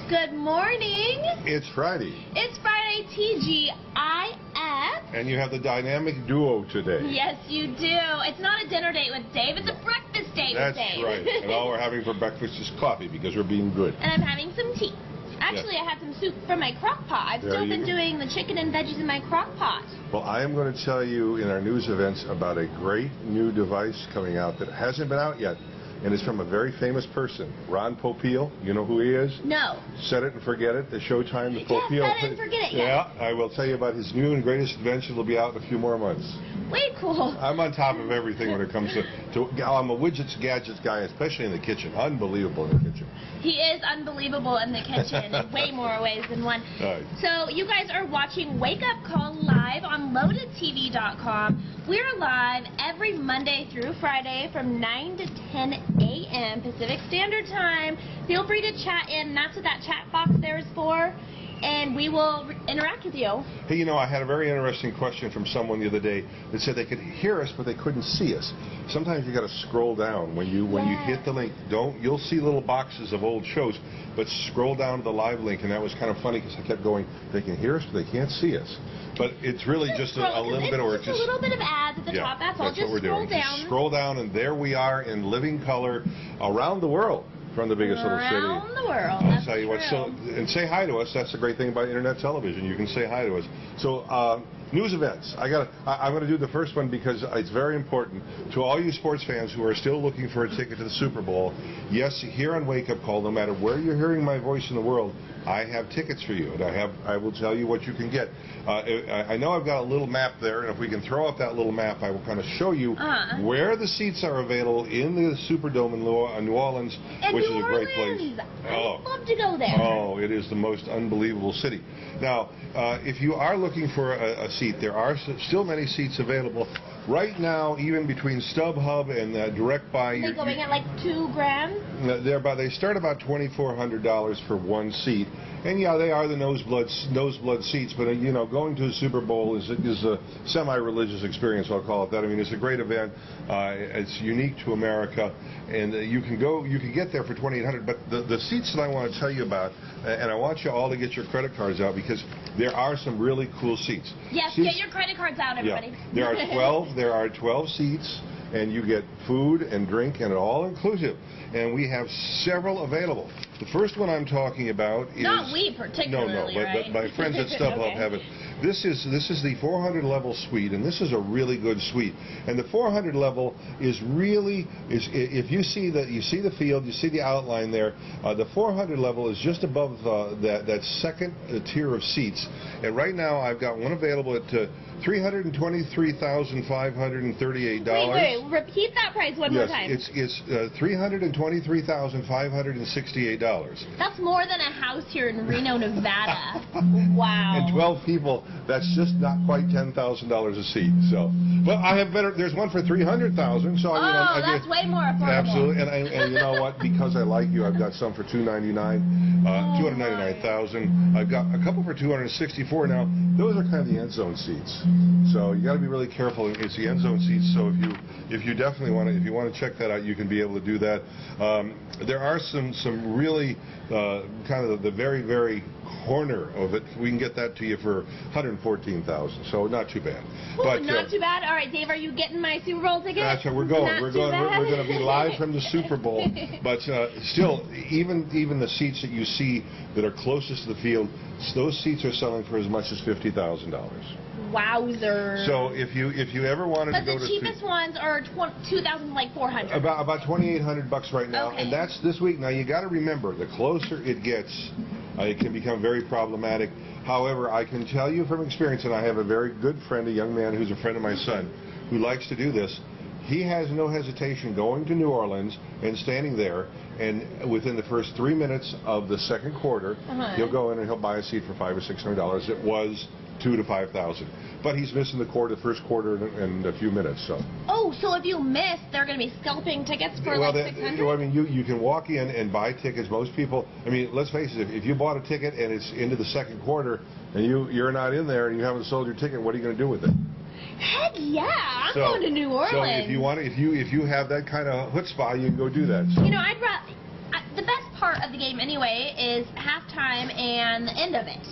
Good morning. It's Friday. It's Friday, TGIF. And you have the dynamic duo today. Yes, you do. It's not a dinner date with Dave. It's a breakfast date with Dave. That's right. And all we're having for breakfast is coffee because we're being good. And I'm having some tea. Actually, I had some soup from my crock pot. I've still been doing the chicken and veggies in my crock pot. Well, I am going to tell you in our news events about a great new device coming out that hasn't been out yet. And it's from a very famous person, Ron Popeil. You know who he is? No. Set It and Forget It, the Showtime, the Popeil. Yes, Set It and Forget It, yes. Yeah, I will tell you about his new and greatest invention. It'll be out in a few more months. Way cool. I'm on top of everything when it comes to I'm a widgets, gadgets guy, especially in the kitchen. Unbelievable in the kitchen. He is unbelievable in the kitchen in way more ways than one. Right. So you guys are watching Wake Up Call live on LoadedTV.com. We're live every Monday through Friday from 9 to 10 a.m. Pacific Standard Time. Feel free to chat in. That's what that chat box there is for. And we will interact with you. Hey, you know, I had a very interesting question from someone the other day that said they could hear us, but they couldn't see us. Sometimes you got to scroll down when you hit the link. You'll see little boxes of old shows, but scroll down to the live link, and that was kind of funny because I kept going. They can hear us, but they can't see us. But it's really just a little bit, or just a little bit of ads at the top. That's all. Just scroll down. Just scroll down, and there we are in living color around the world. From the biggest little city. Around the world. I'll tell you what. So, and say hi to us. That's the great thing about internet television. You can say hi to us. So, news events. I'm going to do the first one because it's very important to all you sports fans who are still looking for a ticket to the Super Bowl. Yes, here on Wake Up Call, no matter where you're hearing my voice in the world, I have tickets for you, and I will tell you what you can get. I know I've got a little map there, and if we can throw up that little map, I will kind of show you where the seats are available in the Superdome in New Orleans, which is a great place. I'd love to go there. Oh, it is the most unbelievable city. Now, if you are looking for a seat, there are still many seats available. Right now, even between StubHub and Direct Buy, they're going at like $2,000. They start about $2,400 for one seat, and yeah, they are the noseblood seats. But you know, going to a Super Bowl is a semi-religious experience. I'll call it that. I mean, it's a great event. It's unique to America, and you can get there for $2,800. But the seats that I want to tell you about, and I want you all to get your credit cards out because there are some really cool seats. Yes, get your credit cards out, everybody. Yeah. There are 12 seats, and you get food and drink and all inclusive. And we have several available. The first one I'm talking about is not we particularly, but my friends at StubHub have it. This is the 400 level suite, and this is a really good suite. And the 400 level is really if you see the field, you see the outline there. The 400 level is just above that second tier of seats. And right now I've got one available at $323,538. Wait, repeat that price one more time. It's $323,568. That's more than a house here in Reno, Nevada. Wow. And 12 people, that's just not quite $10,000 a seat. So, well, I have better. There's one for $300,000. So that's way more affordable. Absolutely. And you know what? Because I like you, I've got some for $299,000. I've got a couple for $264,000 now. Those are kind of the end zone seats. So you got to be really careful. It's the end zone seats. So if you definitely want to, if you want to check that out, you can be able to do that. There are some really kind of the very, very corner of it. We can get that to you for $114,000. So not too bad. But not too bad. All right, Dave, are you getting my Super Bowl ticket? That's right. We're going. We're going to be live from the Super Bowl. But still, even the seats that you see that are closest to the field, those seats are selling for as much as $50,000. Wowzer. So if you ever wanted to go to... But the cheapest ones are $2,400. About $2,800 right now, and that's this week. Now, you got to remember, the closer it gets, it can become very problematic. However, I can tell you from experience, and I have a very good friend, a young man who's a friend of my son, who likes to do this. He has no hesitation going to New Orleans and standing there, and within the first 3 minutes of the second quarter, he'll go in and he'll buy a seat for $500 or $600. It was $2,000 to $5,000, but he's missing the first quarter in a few minutes. So. Oh, so if you miss, they're going to be scalping tickets for like $600? I mean, you can walk in and buy tickets. Most people, I mean, let's face it, if you bought a ticket and it's into the second quarter and you're not in there and you haven't sold your ticket, what are you going to do with it? Heck yeah, I'm going to New Orleans. So if you want, if you have that kind of chutzpah, you can go do that. So. You know, the best part of the game anyway is halftime and the end of it.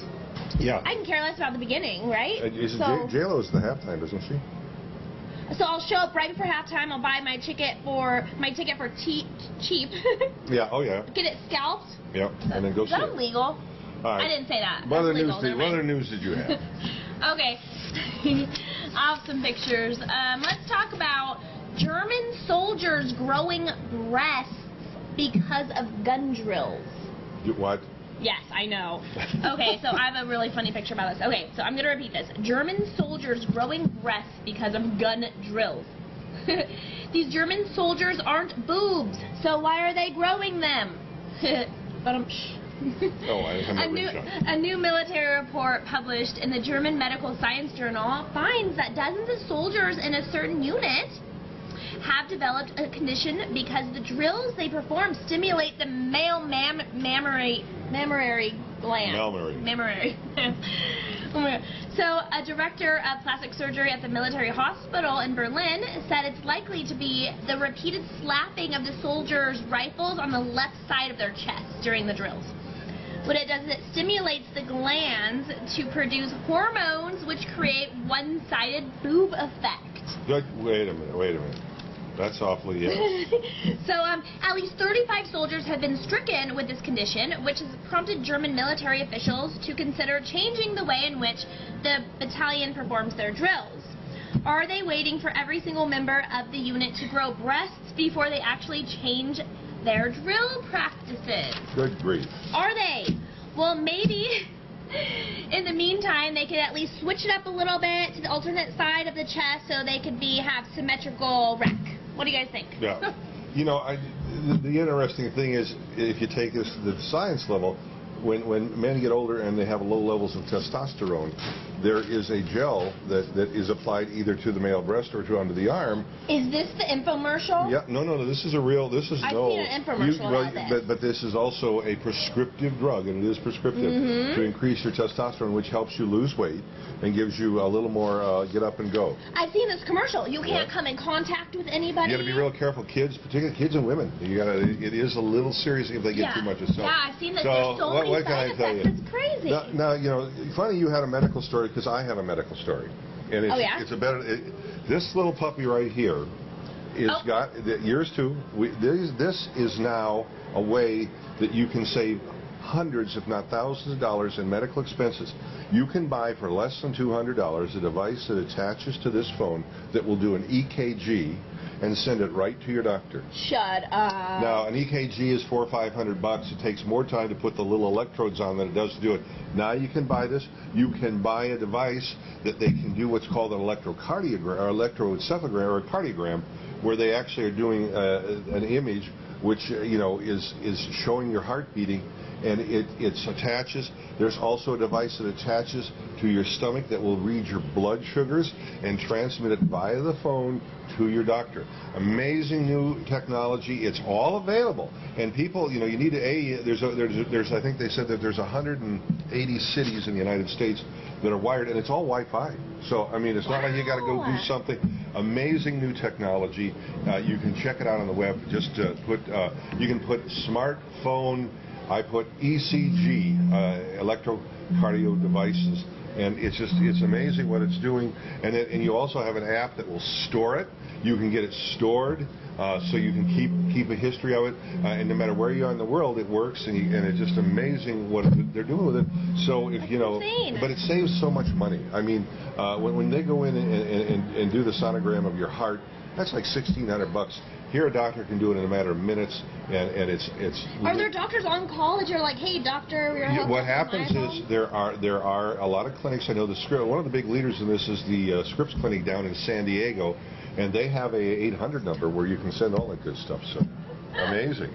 Yeah. I can care less about the beginning, right? J-Lo's the halftime, doesn't she? So I'll show up right before halftime. I'll buy my ticket for cheap. Yeah. Oh yeah. Get it scalped. Yeah. And then go see it. Is that illegal? All right. I didn't say that. What other news did you have? Okay. I have some pictures. Let's talk about German soldiers growing breasts because of gun drills. What? Yes, I know. Okay, so I have a really funny picture about this. Okay, so I'm going to repeat this. German soldiers growing breasts because of gun drills. These German soldiers aren't boobs, so why are they growing them? A new military report published in the German Medical Science Journal finds that dozens of soldiers in a certain unit have developed a condition because the drills they perform stimulate the male mammary gland. Mammary. So, a director of plastic surgery at the military hospital in Berlin said it's likely to be the repeated slapping of the soldiers' rifles on the left side of their chests during the drills. What it does is it stimulates the glands to produce hormones which create one-sided boob effect. Wait a minute. That's awfully So, at least 35 soldiers have been stricken with this condition, which has prompted German military officials to consider changing the way in which the battalion performs their drills. Are they waiting for every single member of the unit to grow breasts before they actually change their drill practices? Good grief. Are they? Well, maybe in the meantime, they could at least switch it up a little bit to the alternate side of the chest so they could have symmetrical rec. What do you guys think? Yeah. You know, the interesting thing is, if you take this to the science level, when men get older and they have low levels of testosterone, there is a gel that is applied either to the male breast or to under the arm. Is this the infomercial? Yeah, no. This is a real. I've seen an infomercial about this. But this is also a prescriptive drug, and it is prescriptive to increase your testosterone, which helps you lose weight and gives you a little more get up and go. I've seen this commercial. You can't come in contact with anybody. You got to be real careful, kids, particularly kids and women. It is a little serious if they get too much of something. Yeah, I've seen that. There's so many side effects. It's crazy. Now, you know, funny you had a medical story because I have a medical story, and it's this little puppy right here is got yours too. This is now a way that you can save hundreds, if not thousands of dollars in medical expenses. You can buy for less than $200 a device that attaches to this phone that will do an EKG and send it right to your doctor. Shut up. Now, an EKG is $400 or $500. It takes more time to put the little electrodes on than it does to do it. Now you can buy this. You can buy a device that they can do what's called an electrocardiogram or electroencephalogram or a cardiogram, where they actually are doing an image which is showing your heart beating, and it attaches. There's also a device that attaches to your stomach that will read your blood sugars and transmit it via the phone to your doctor. Amazing new technology. It's all available, and people, you need there's I think they said that there's 180 cities in the United States that are wired, and it's all Wi-Fi. So I mean, it's not like you got to go do something. Amazing new technology. You can check it out on the web. Just you can put smartphone. I put ECG, electrocardio devices, and it's amazing what it's doing. And you also have an app that will store it. You can get it stored, so you can keep a history of it. And no matter where you are in the world, it works. And it's just amazing what they're doing with it. So if but it saves so much money. I mean, when they go in and do the sonogram of your heart, that's like $1,600. Here, a doctor can do it in a matter of minutes, and it's. Are there doctors on call that you're like, hey, doctor, what happens is there are a lot of clinics. I know one of the big leaders in this is the Scripps Clinic down in San Diego, and they have a 800 number where you can send all that good stuff. So amazing.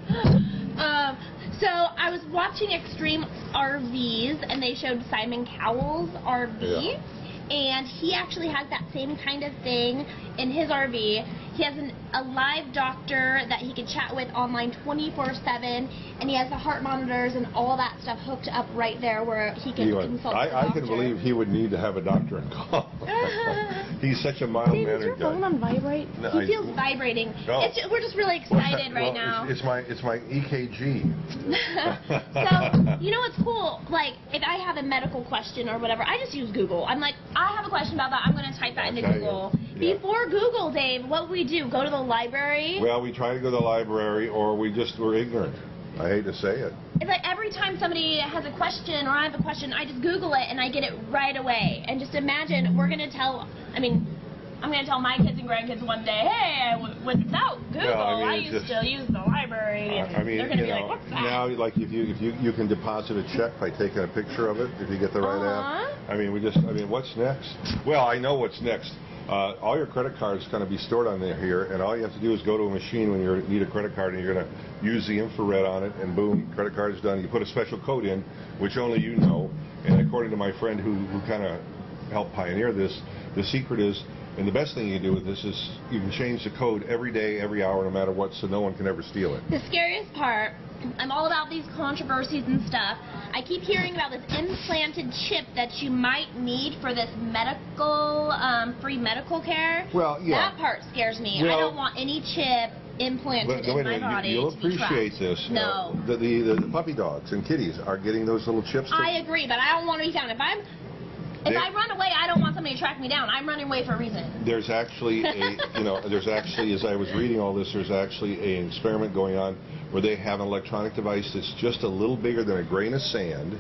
So I was watching Extreme RVs, and they showed Simon Cowell's RV. Yeah. And he actually has that same kind of thing in his RV. He has a live doctor that he can chat with online 24/7, and he has the heart monitors and all that stuff hooked up right there where he can consult the doctor. I can believe he would need to have a doctor in call. He's such a Dave, is mild-mannered your phone guy. on vibrate? No, he feels vibrating. No. We're just really excited right now. It's my EKG. So, you know what's cool? Like, if I have a medical question or whatever, I just use Google. I'm like, I have a question about that. I'm going to type that into Google. Yeah. Before Google, Dave, what we do? Go to the library? Well, we try to go to the library, or we're ignorant. I hate to say it. It's like every time somebody has a question or I have a question, I just Google it and I get it right away. And just imagine I'm going to tell my kids and grandkids one day, hey, without Google, I used to use the library. And they're going to be like, what's that? Now, like, if you can deposit a check by taking a picture of it, if you get the right app. What's next? Well, I know what's next. All your credit cards going to be stored on here, and all you have to do is go to a machine when you need a credit card, and you're going to use the infrared on it, and boom, credit card is done. You put a special code in, which only you know, and according to my friend who kind of helped pioneer this, the secret is, and the best thing you can do with this is you can change the code every day, every hour, no matter what, so no one can ever steal it. The scariest part, I'm all about these controversies and stuff. I keep hearing about this implanted chip that you might need for this medical, free medical care. Well, yeah. That part scares me. Well, I don't want any chip implanted in my body. You'll appreciate this. No. The puppy dogs and kitties are getting those little chips. I agree, but I don't want to be found. If I run away, I don't want somebody to track me down. I'm running away for a reason. There's actually as I was reading all this, there's actually an experiment going on where they have an electronic device that's just a little bigger than a grain of sand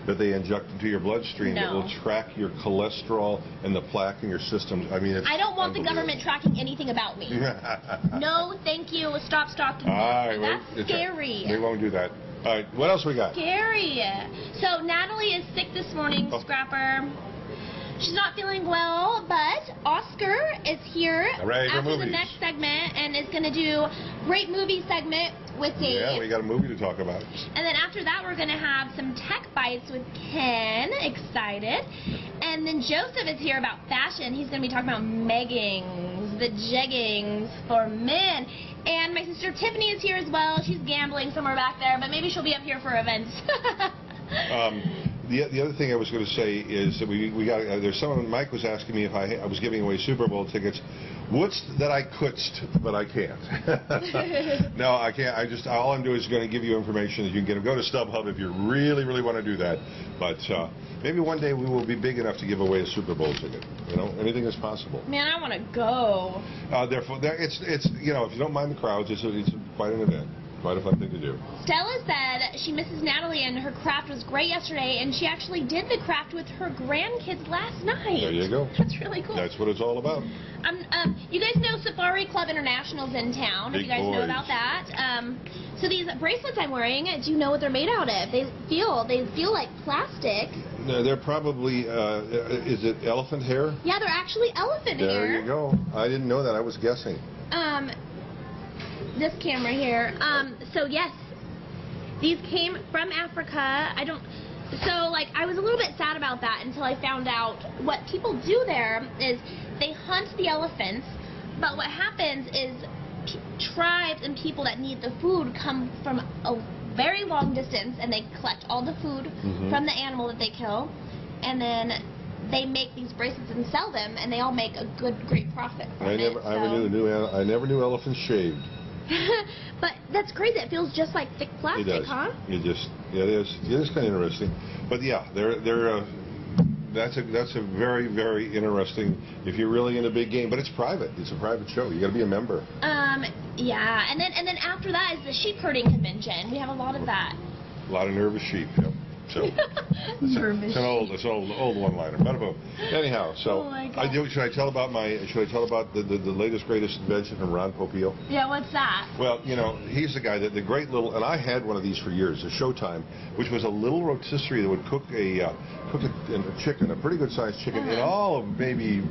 that they inject into your bloodstream that will track your cholesterol and the plaque in your system. I don't want the government tracking anything about me. No, thank you. Stop stalking me. That's scary. They won't do that. All right, what else we got? Scary. So Natalie is sick this morning, Scrapper. She's not feeling well, but Oscar is here after the next segment and is going to do great movie segment with Dave. Yeah, we got a movie to talk about. And then after that, we're going to have some tech bites with Ken. Excited. And then Joseph is here about fashion. He's going to be talking about meggings, the jeggings for men. And my sister Tiffany is here as well. She's gambling somewhere back there, but maybe she'll be up here for events. The other thing I was going to say is that we got there's someone. Mike was asking me if I was giving away Super Bowl tickets. What's that I couldst, but I can't. No, I can't. All I'm doing is going to give you information that you can get them. Go to StubHub if you really, really want to do that. But maybe one day we will be big enough to give away a Super Bowl ticket. Anything is possible. Man, I want to go. Therefore, it's if you don't mind the crowds, it's quite an event. Quite a fun thing to do. Stella said she misses Natalie and her craft was great yesterday, and she actually did the craft with her grandkids last night. There you go. That's really cool. That's what it's all about. You guys know Safari Club International's in town. If you guys know about that. So these bracelets I'm wearing, do you know what they're made out of? They feel like plastic. No, they're probably, is it elephant hair? Yeah, they're actually elephant hair. There you go. I didn't know that. I was guessing. This camera here. So yes, these came from Africa. I was a little bit sad about that until I found out what people do there is they hunt the elephants, but what happens is tribes and people that need the food come from a very long distance and they collect all the food from the animal that they kill, and then they make these bracelets and sell them, and they all make a great profit from it. I never knew elephants shaved. But that's crazy. It feels just like thick plastic, huh? It is kind of interesting. But yeah, that's a very, very interesting. If you're really in a big game, but it's private. It's a private show. You got to be a member. Yeah, and then after that is the sheep herding convention. We have a lot of that. A lot of nervous sheep. Yep. So it's an old one-liner. Bada boom. Anyhow, so should I tell about the latest greatest invention from Ron Popeil? Yeah, what's that? Well, he's the guy that the great little, and I had one of these for years, a Showtime, which was a little rotisserie that would cook a chicken, a pretty good sized chicken, in all of maybe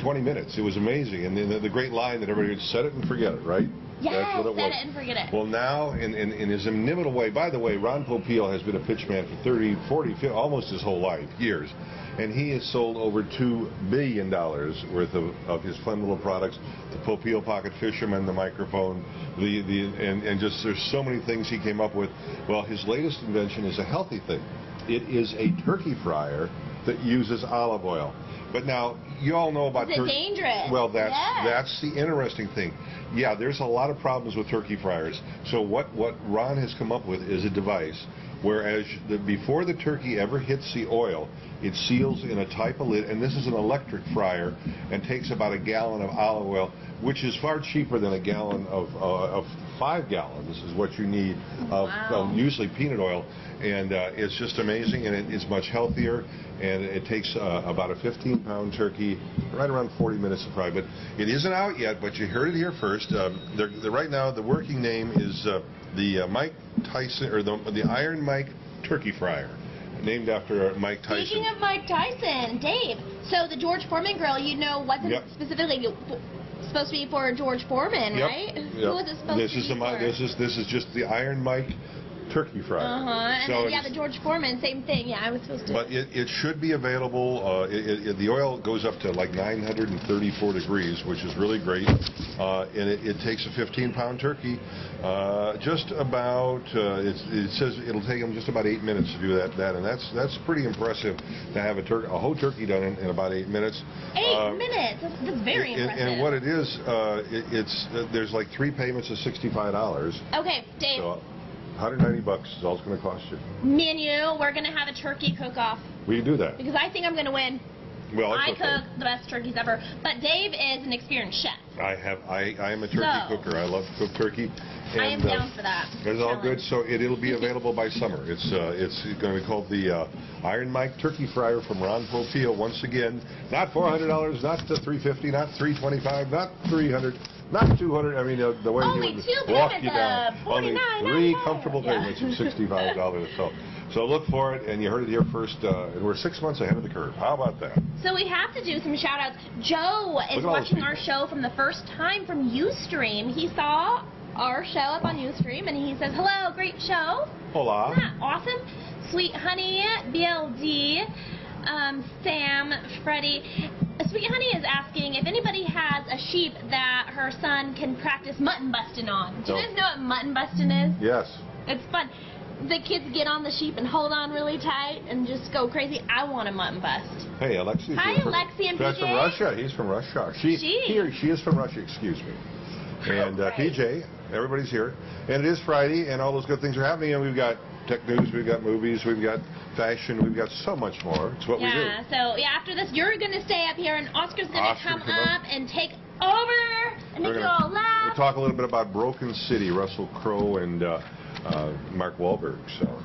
20 minutes. It was amazing, and the great line that everybody would set it and forget it, right? Yes, that's what it was. Set it and forget it. Well, now, in his inimitable way, by the way, Ron Popeil has been a pitchman for 30, 40, 50, almost his whole life, years. And he has sold over $2 billion worth of his fun little products, the Popeil Pocket Fisherman, the microphone, and just there's so many things he came up with. Well, his latest invention is a healthy thing. It is a turkey fryer that uses olive oil. But now, you all know about turkey. Is it dangerous? Well, that's the interesting thing. Yeah, there's a lot of problems with turkey fryers. So what Ron has come up with is a device whereas before the turkey ever hits the oil, it seals in a type of lid, and this is an electric fryer and takes about a gallon of olive oil, which is far cheaper than a gallon of 5 gallons is what you need of usually peanut oil, and it's just amazing, and it's much healthier, and it takes about a 15-pound turkey, right around 40 minutes to fry. But it isn't out yet, but you heard it here first. Right now, the working name is the Mike Tyson, or the Iron Mike Turkey Fryer, named after Mike Tyson. Speaking of Mike Tyson, Dave, so the George Foreman grill, wasn't specifically supposed to be for George Foreman, right? Who was it supposed to be for? This is just the Iron Mike Turkey Fryer. And so then, the George Foreman, same thing. Yeah, I was supposed to. But it should be available. The oil goes up to like 934 degrees, which is really great. And it takes a 15-pound turkey. Just about. It says it'll take them just about 8 minutes to do that, and that's pretty impressive to have a whole turkey done in about 8 minutes. 8 minutes. That's very impressive. And what it is, there's like 3 payments of $65. Okay, Dave. So, $190 is all it's going to cost you. Me and you, we're going to have a turkey cook-off. We can do that. Because I think I'm going to win. Well, I cook the best turkeys ever. But Dave is an experienced chef. I am a turkey cooker. I love to cook turkey. And, I am down for that. It's all good. So it'll be available by summer. It's going to be called the Iron Mike Turkey Fryer from Ron Popeil. Once again, not $400, not $350, not $325, not $300. Not 200. I mean, the way only he would 2 walk payments you down. Only 3 comfortable payments of $65. So look for it, and you heard it here first. And we're 6 months ahead of the curve. How about that? So we have to do some shout-outs. Joe is watching our show from the first time from Ustream. He saw our show up on Ustream, and he says, "Hello, great show." Hola. Yeah, awesome. Sweet Honey, BLD, Sam, Freddie. Sweet Honey is asking if anybody has a sheep that her son can practice mutton busting on. Do you guys know what mutton busting is? Yes. It's fun. The kids get on the sheep and hold on really tight and just go crazy. I want a mutton bust. Hey, Alexi. Hi, Alexi and PJ. That's from Russia. He's from Russia. She is from Russia, excuse me. And PJ, everybody's here. And it is Friday, and all those good things are happening. And we've got tech news, we've got movies, we've got fashion, we've got so much more. It's what we do. Yeah, so after this, you're going to stay up here, and Oscar's going to come up and take over and make you all laugh. We'll talk a little bit about Broken City, Russell Crowe and Mark Wahlberg. So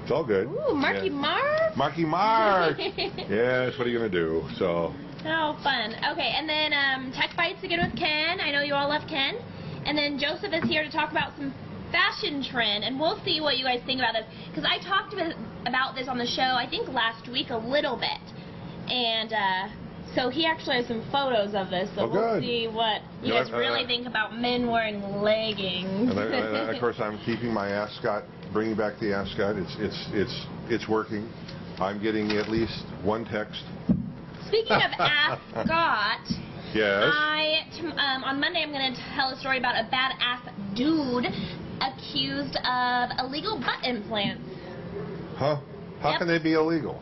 it's all good. Ooh, Marky Mark. Marky Mark. Yes, what are you going to do? So. Oh, fun. Okay, and then Tech Bites again with Ken. I know you all love Ken. And then Joseph is here to talk about some fashion trend, and we'll see what you guys think about this, because I talked about this on the show I think last week a little bit, and so he actually has some photos of this, so we'll see what you guys really think about men wearing leggings. And of course I'm keeping my ascot, bringing back the ascot. It's working. I'm getting at least one text. Speaking of ascot, yes. On Monday I'm going to tell a story about a badass dude accused of illegal butt implants. Huh? How can they be illegal?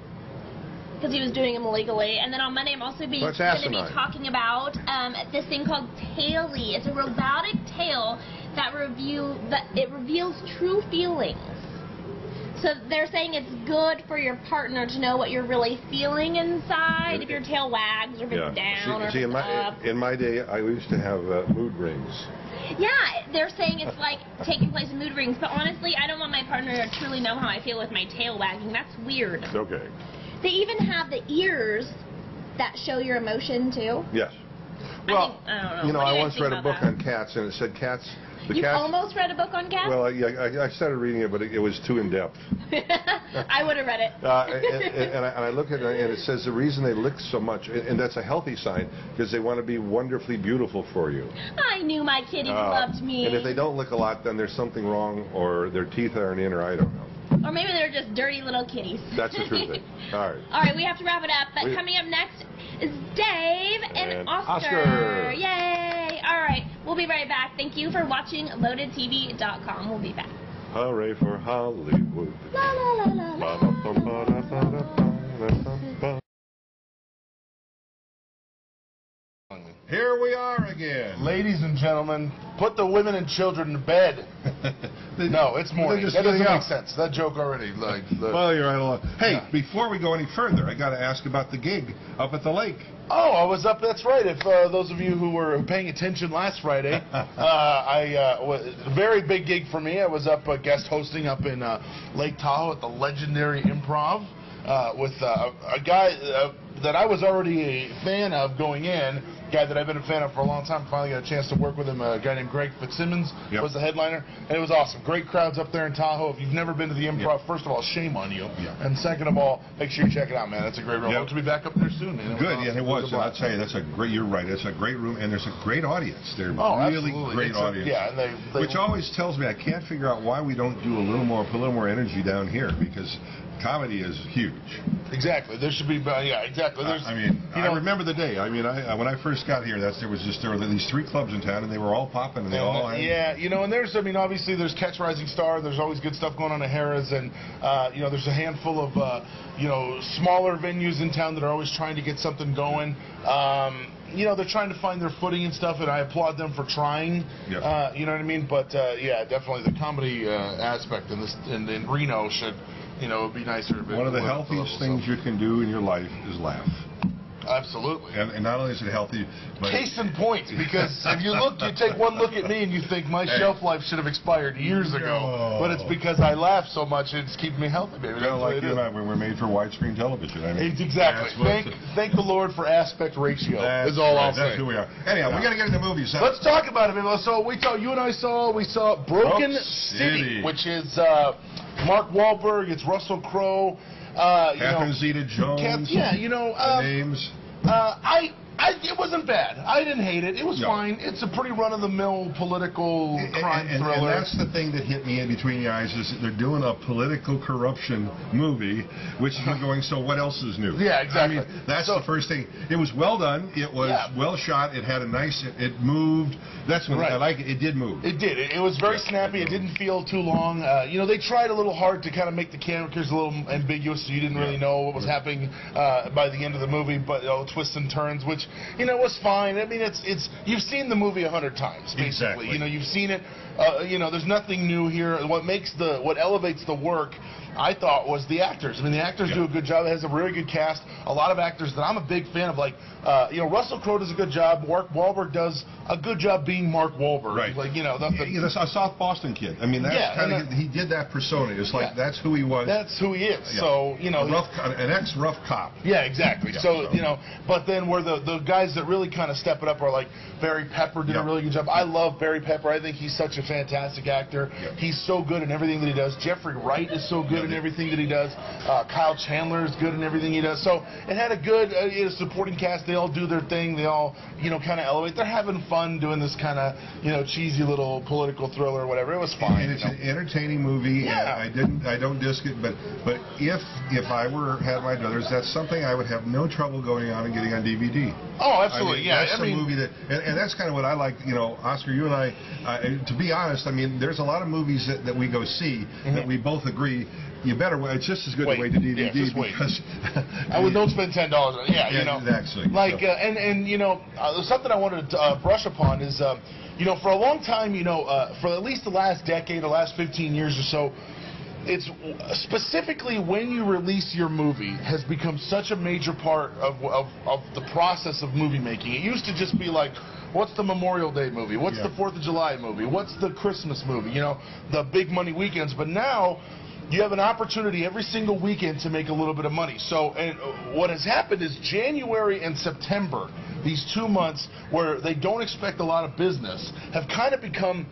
Because he was doing them illegally. And then on Monday I'm also going to be talking about this thing called Taily. It's a robotic tail that reveals true feelings. So they're saying it's good for your partner to know what you're really feeling inside, if your tail wags or if it's down or if it's up. In my day, I used to have mood rings. Yeah, they're saying it's like taking place in mood rings, but honestly, I don't want my partner to truly know how I feel with my tail wagging. That's weird. Okay. They even have the ears that show your emotion, too. Yes. Well, I don't know. I once read a book on cats, and it said cats... You almost read a book on cats? Well, I started reading it, but it was too in-depth. I would have read it. And I look at it, and it says the reason they lick so much, and that's a healthy sign, because they want to be wonderfully beautiful for you. I knew my kitties loved me. And if they don't lick a lot, then there's something wrong, or their teeth aren't in, or I don't know. Or maybe they're just dirty little kitties. That's the true thing. All right. All right, we have to wrap it up, but coming up next is Dave and Oscar. Yay! All right, we'll be right back. Thank you for watching LoadedTV.com. We'll be back. Hooray for Hollywood. La la la la la. Here we are again. Ladies and gentlemen, put the women and children to bed. No, it's morning. That doesn't make sense. That joke already. Well, you're right along. Hey, before we go any further, I got to ask about the gig up at the lake. Oh, I was up. That's right. If those of you who were paying attention last Friday, a very big gig for me. I was up guest hosting up in Lake Tahoe at the legendary Improv with a guy that I was already a fan of going in. Guy that I've been a fan of for a long time. Finally got a chance to work with him. A guy named Greg Fitzsimmons was the headliner, and it was awesome. Great crowds up there in Tahoe. If you've never been to the Improv, first of all, shame on you, and second of all, make sure you check it out, man. It's a great room. Hope to be back up there soon, man. Good, awesome. It was. I'll tell you, that's a great. You're right. It's a great room, and there's a great audience. They're really great audience. And which always tells me I can't figure out why we don't do a little more energy down here, because comedy is huge. Exactly. There should be, exactly. I remember the day. When I first got here, there were at least 3 clubs in town, and they were all popping, and they all had... Yeah, and there's, obviously there's Catch Rising Star. There's always good stuff going on at Harrah's, and there's a handful of smaller venues in town that are always trying to get something going. They're trying to find their footing and stuff, and I applaud them for trying. You know what I mean? But definitely the comedy aspect in Reno should. It would be nicer. One of the healthiest things you can do in your life is laugh. Absolutely. And not only is it healthy, but... Case in point, because if you take one look at me and you think my shelf life should have expired years ago, but it's because I laugh so much it's keeping me healthy, baby. Like you and I, when we're made for widescreen television. Exactly. Thank the Lord for aspect ratio. Is all I'll say. That's who we are. Anyhow, we got to get into movies. Let's talk about it, baby. So you and I saw Broken City, which is Mark Wahlberg. It's Russell Crowe. Catherine Zeta-Jones. The names. It wasn't bad. I didn't hate it. It was fine. It's a pretty run-of-the-mill political crime thriller. And that's the thing that hit me in between the eyes, is that they're doing a political corruption movie, which is going, so what else is new? Yeah, exactly. That's the first thing. It was well done. It was well shot. It had a nice... It moved. That's when I like it. It did move. It did. It was very snappy. It didn't feel too long. They tried a little hard to kind of make the characters a little ambiguous, so you didn't really know what was happening by the end of the movie, but twists and turns, which was fine. It's you've seen the movie 100 times, basically. Exactly. You've seen it. There's nothing new here. What elevates the work, I thought, was the actors. The actors do a good job. It has a really good cast. A lot of actors that I'm a big fan of, like Russell Crowe does a good job. Mark Wahlberg does a good job being Mark Wahlberg. Right. He's a South Boston kid. That's kind of he did that persona. It's like that's who he was. That's who he is. Yeah. So an ex-rough cop. Yeah, exactly. But then where the guys that really kind of step it up are like Barry Pepper did a really good job. I love Barry Pepper. I think he's such a fantastic actor. Yeah. He's so good in everything that he does. Jeffrey Wright is so good in everything that he does. Kyle Chandler is good in everything he does. So it had a good supporting cast. They all do their thing. They all kind of elevate. They're having fun doing this kind of cheesy little political thriller or whatever. It was fine. And it's an entertaining movie. Yeah. I don't disk it, but if I had my druthers, that's something I would have no trouble going on and getting on DVD. Oh, absolutely. That's a movie that, and that's kind of what I like. Oscar, you and I, to be honest, there's a lot of movies that we go see that we both agree. You better wait. It's just as good to wait to DVD because don't spend $10 on it. Exactly. Something I wanted to brush upon is for a long time, for at least the last decade, the last 15 years or so, it's specifically when you release your movie has become such a major part of the process of movie making. It used to just be like, what's the Memorial Day movie? What's the 4th of July movie? What's the Christmas movie? The big money weekends. But now you have an opportunity every single weekend to make a little bit of money. So, and what has happened is January and September, these 2 months where they don't expect a lot of business, have kind of become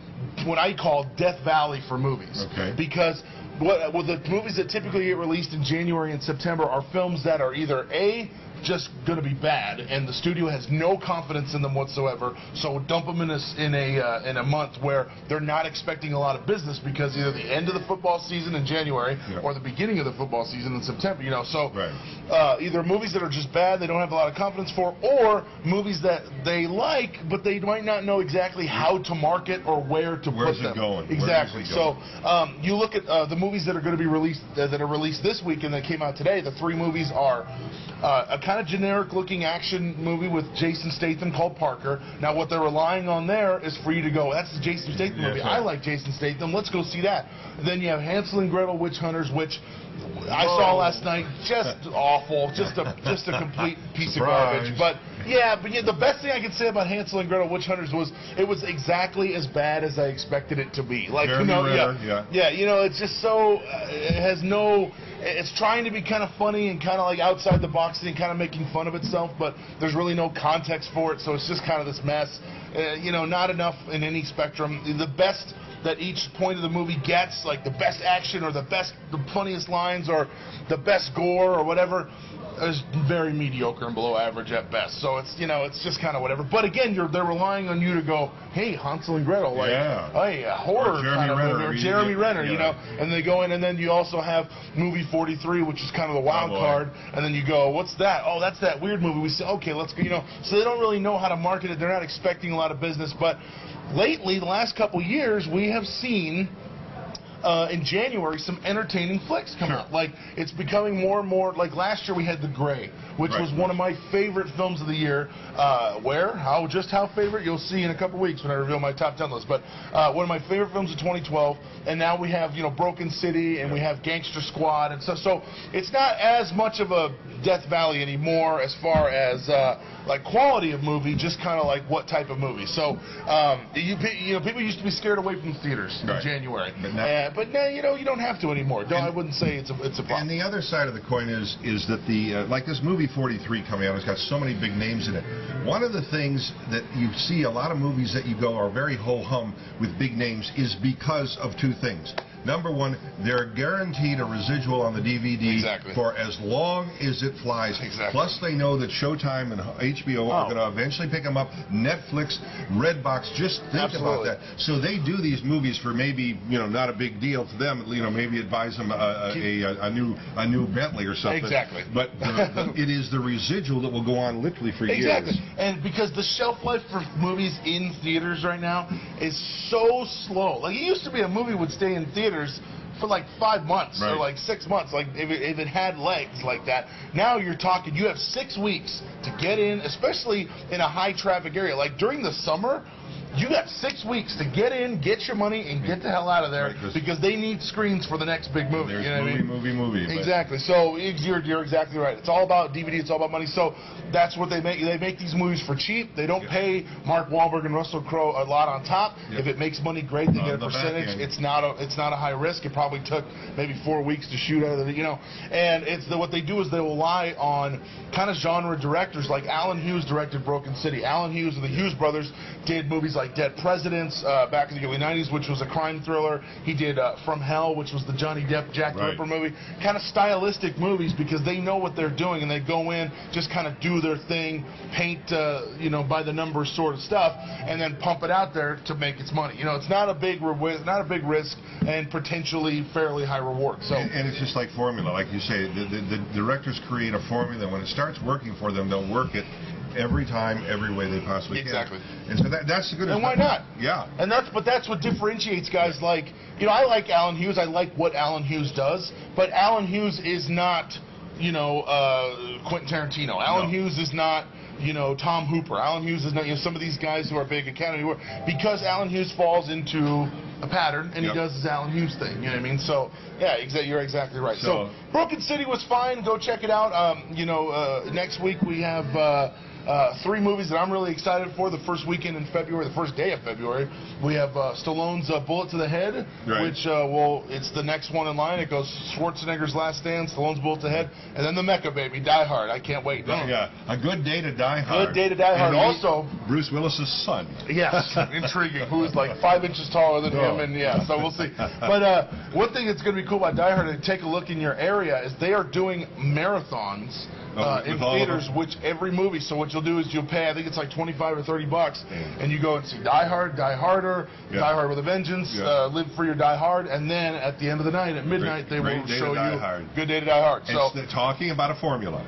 what I call Death Valley for movies. Okay. Because the movies that typically get released in January and September are films that are either A, just going to be bad, and the studio has no confidence in them whatsoever. So dump them in a month where they're not expecting a lot of business because either the end of the football season in January or the beginning of the football season in September. So either movies that are just bad, they don't have a lot of confidence for, or movies that they like, but they might not know exactly how to market or where to put them. Going? Exactly. So you look at the movies that are going to be released that are released this week and that came out today. The three movies are a kind of generic-looking action movie with Jason Statham called Parker. Now, what they're relying on there is for you to go, that's the Jason Statham movie. I like Jason Statham. Let's go see that. Then you have Hansel and Gretel Witch Hunters, which I saw last night. Just awful. Just a complete piece of garbage. But the best thing I can say about Hansel and Gretel Witch Hunters was it was exactly as bad as I expected it to be. Like, it's just so it has no. It's trying to be kind of funny and kind of like outside the box and kind of making fun of itself, but there's really no context for it, so it's just kind of this mess. Not enough in any spectrum. The best that each point of the movie gets, like the best action or the funniest lines or the best gore or whatever, is very mediocre and below average at best. So it's it's just kind of whatever. But again, they're relying on you to go, hey, Hansel and Gretel, like hey, a horror kind of movie, or Jeremy Renner, and they go in, and then you also have movie 43, which is kind of the wild card, and then you go, what's that? Oh, that's that weird movie. We say, okay, let's go, So they don't really know how to market it. They're not expecting a lot of business, but lately, the last couple years, we have seen in January some entertaining flicks come out. Like, it's becoming more and more, like last year we had The Grey, which was one of my favorite films of the year. Just how favorite, you'll see in a couple weeks when I reveal my top 10 list. But one of my favorite films of 2012, and now we have, Broken City, and we have Gangster Squad, and so it's not as much of a Death Valley anymore as far as like quality of movie, just kind of like what type of movie. So people used to be scared away from theaters in January, but now you don't have to anymore. I wouldn't say it's a problem. And the other side of the coin is that the like this movie 43 coming out, it's got so many big names in it. One of the things that you see a lot of movies that you go are very ho-hum with big names is because of two things. Number one, they're guaranteed a residual on the DVD for as long as it flies. Plus, they know that Showtime and HBO are going to eventually pick them up. Netflix, Redbox, just think about that. So they do these movies for maybe not a big deal to them. Maybe it buys them a new Bentley or something. But it is the residual that will go on literally for years. And because the shelf life for movies in theaters right now is so slow. Like, it used to be a movie would stay in theaters for like 5 months or like 6 months, like if it had legs like that. Now you're talking, you have 6 weeks to get in, especially in a high traffic area. Like during the summer, you got 6 weeks to get in, get your money, and get the hell out of there because they need screens for the next big movie. There's you know movie. Exactly. So you're exactly right. It's all about DVD. It's all about money. So that's what they make. They make these movies for cheap. They don't pay Mark Wahlberg and Russell Crowe a lot on top. If it makes money, great. They get a percentage. It's not a high risk. It probably took maybe 4 weeks to shoot out of it. And what they do is they rely on kind of genre directors like Alan Hughes directed Broken City. Alan Hughes and the Hughes brothers did movies like Dead Presidents back in the early 90s, which was a crime thriller. He did From Hell, which was the Johnny Depp, Jack the Ripper movie. Kind of stylistic movies because they know what they're doing and they go in, just kind of do their thing, paint, by the numbers sort of stuff, and then pump it out there to make its money. It's not a big risk and potentially fairly high reward. So and it's just like formula, like you say. The directors create a formula. When it starts working for them, they'll work it every time, every way they possibly can. And so that's the good. And why not? Yeah. And that's what differentiates guys like, I like Alan Hughes. I like what Alan Hughes does, but Alan Hughes is not, Quentin Tarantino. Alan Hughes is not, Tom Hooper. Alan Hughes is not, some of these guys who are big Academy Award, because Alan Hughes falls into a pattern and he does his Alan Hughes thing. You know what I mean? So yeah, you're exactly right. So Broken City was fine. Go check it out. Next week we have 3 movies that I'm really excited for. The first weekend in February, the first day of February, we have Stallone's Bullet to the Head, which it's the next one in line. It goes Schwarzenegger's Last Stand, Stallone's Bullet to the Head, and then the Mecha Baby, Die Hard. I can't wait. Yeah, A Good Day to Die Hard. Good Day to Die Hard. Also, Bruce Willis's son. Yes, intriguing. Who is like 5 inches taller than him, and so we'll see. But one thing that's going to be cool about Die Hard, to take a look in your area, is they are doing marathons in theaters, which every movie. So what you'll do is you'll pay, I think it's like 25 or 30 bucks, and you go and see Die Hard, Die Harder, Die Hard with a Vengeance, Live Free or Die Hard, and then at the end of the night, at midnight, they will show you Good Day to Die Hard. So it's talking about a formula.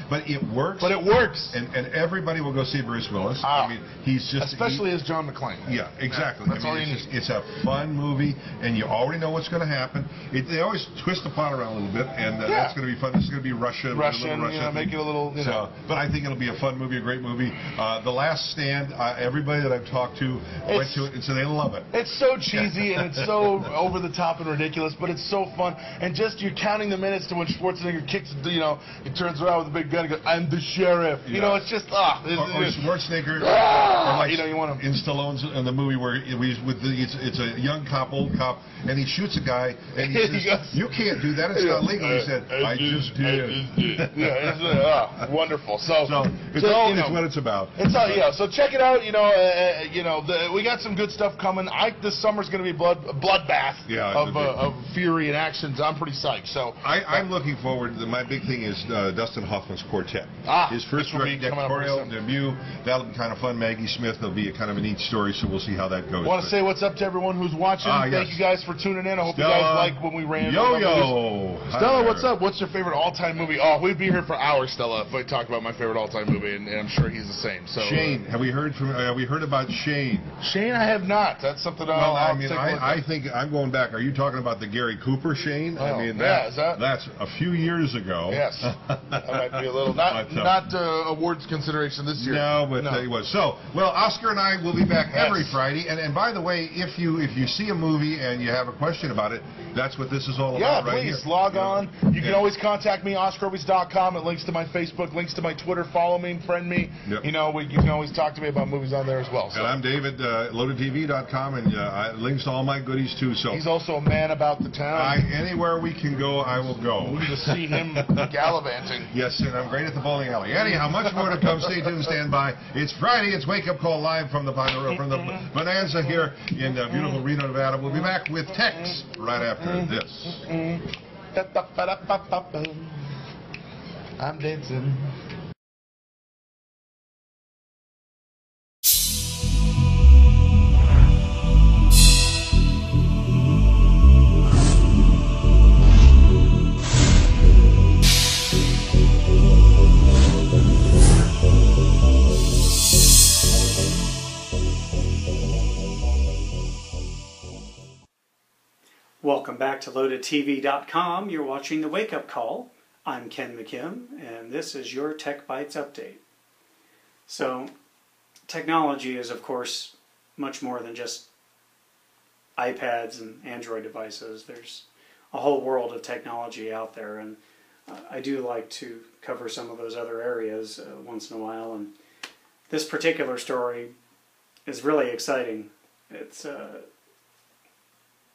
But it works. But it works. And everybody will go see Bruce Willis. I mean, he's just... Especially as John McClane. Yeah, exactly. That's all you need. It's a fun movie, and you already know what's going to happen. They always twist the plot around a little bit, and that's going to be fun. This is going to be Russian, make it a little, but I think it'll be a fun movie, a great movie. The Last Stand, everybody that I've talked to went to it and said they love it. It's so cheesy, and it's so over the top and ridiculous, but it's so fun. And just you're counting the minutes to when Schwarzenegger kicks, he turns around with a big gun and goes, "I'm the sheriff." You know, it's just, or Schwarzenegger, or like, you want him. in Stallone's in the movie where it's a young cop, old cop, and he shoots a guy, and he says, "You can't do that. It's not legal." He said, "I just did." Yeah, it's wonderful. So it's what it's about. It's all, so check it out. We got some good stuff coming. This summer's going to be bloodbath of fury and actions. I'm pretty psyched. So I'm looking forward. My big thing is Dustin Hoffman's quartet. His first directorial debut. That'll be kind of fun. Maggie Smith. There'll be a kind of a neat story. So we'll see how that goes. I want to say what's up to everyone who's watching. Thank you guys for tuning in. I hope you guys like when we ran. Yo. Stella, what's up? What's your favorite all-time movie? Oh, we'd be here for hours, Stella, if I talk about my favorite all-time movie, and I'm sure he's the same. So Shane, have we heard about Shane? Shane, I have not. That's something I'll take a look at. I think I'm going back. Are you talking about the Gary Cooper Shane? Oh, that's a few years ago. Yes, that might be a little not awards consideration this year. No, but it was. So, Oscar and I will be back every Friday. And by the way, if you see a movie and you have a question about it, that's what this is all about. Yeah, please log on. You can always contact me, OscarOvies.com. It links to my Facebook, links to my Twitter. Follow me, friend me. Yep. You can always talk to me about movies on there as well. So. And I'm David, LoadedTV.com, and links to all my goodies too. So he's also a man about the town. Anywhere we can go, I will go. We need to see him gallivanting. Yes, and I'm great at the bowling alley. Anyhow, much more to come. Stay tuned, stand by. It's Friday. It's Wake Up Call live from the Bonanza here in beautiful Reno, Nevada. We'll be back with Tex right after this. I'm dancing. Welcome back to LoadedTV.com. You're watching The Wake Up Call. I'm Ken MckIm, and this is your Tech Bites Update. So, technology is, of course, much more than just iPads and Android devices. There's a whole world of technology out there, and I do like to cover some of those other areas once in a while. And this particular story is really exciting. It's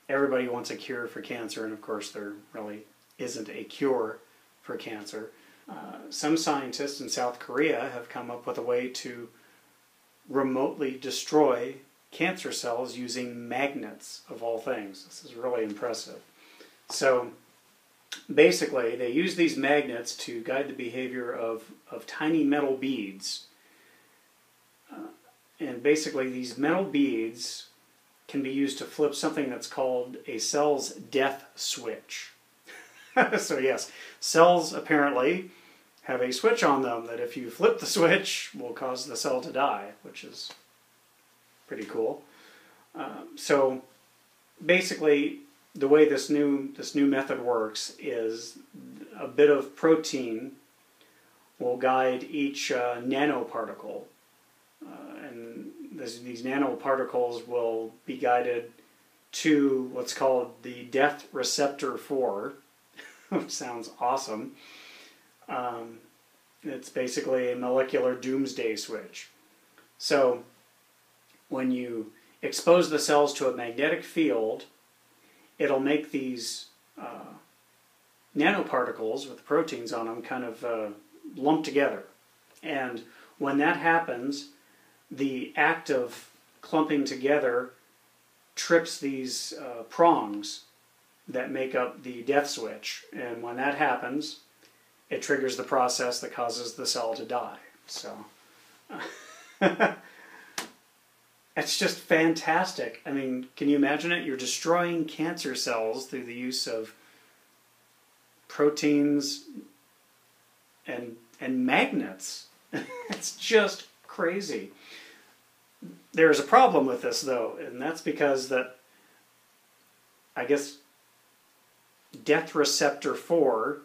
everybody wants a cure for cancer, and of course there really isn't a cure for cancer. Some scientists in South Korea have come up with a way to remotely destroy cancer cells using magnets, of all things. This is really impressive. So basically they use these magnets to guide the behavior of tiny metal beads. And basically these metal beads can be used to flip something that's called a cell's death switch. So yes, cells apparently have a switch on them that if you flip the switch will cause the cell to die, which is pretty cool. So basically the way this new method works is a bit of protein will guide each nanoparticle. And these nanoparticles will be guided to what's called the death receptor 4, which sounds awesome. It's basically a molecular doomsday switch. So when you expose the cells to a magnetic field, it'll make these nanoparticles with proteins on them kind of lump together. And when that happens, the act of clumping together trips these prongs that make up the death switch. And when that happens, it triggers the process that causes the cell to die. So it's just fantastic. I mean, can you imagine it? You're destroying cancer cells through the use of proteins and magnets. It's just crazy. There's a problem with this, though, and that's because that, I guess, death receptor 4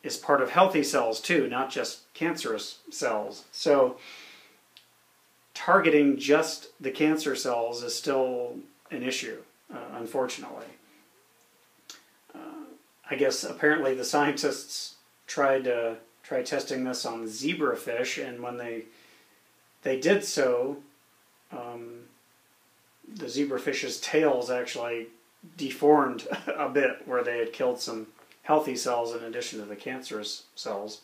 is part of healthy cells too, not just cancerous cells. So targeting just the cancer cells is still an issue, unfortunately. I guess apparently the scientists tried testing this on zebrafish, and when they did so, the zebrafish's tails actually deformed a bit where they had killed some healthy cells in addition to the cancerous cells.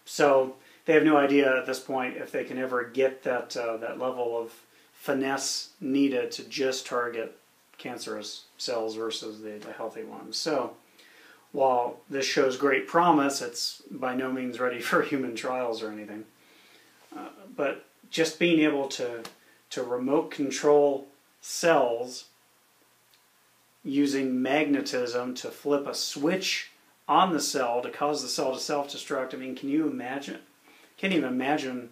So they have no idea at this point if they can ever get that level of finesse needed to just target cancerous cells versus the healthy ones. So while this shows great promise, it's by no means ready for human trials or anything. But just being able to remote control cells using magnetism to flip a switch on the cell to cause the cell to self-destruct. I mean, can you imagine? Can't even imagine